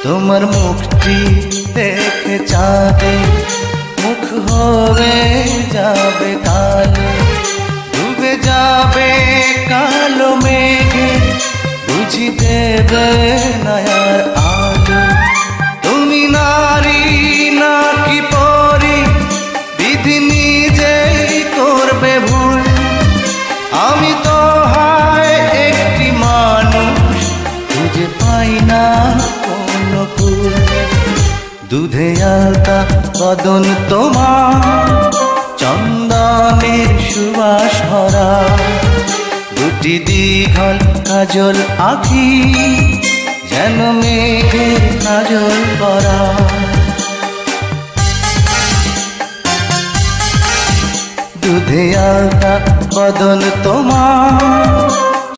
তোমার মুখটি দেখে চাঁদে মুখ হয়ে যাবে কালো, ডুবে যাবে কালো মেঘে, বুঝি দেবে না আর আলো। তুমি নারী নাকি পরী, বিধি নিজেই করবে ভুল। আমি তো হয় একটি মানুষ, খুঁজে পাই না কোনো কুল। দুধে আলতা বদন তোমার, চন্দনের সুবাস ভরা, দুটি দীঘল কাজল আঁখি, যেন মেঘের কাজল করা। দুধে আলতা বদন তোমার,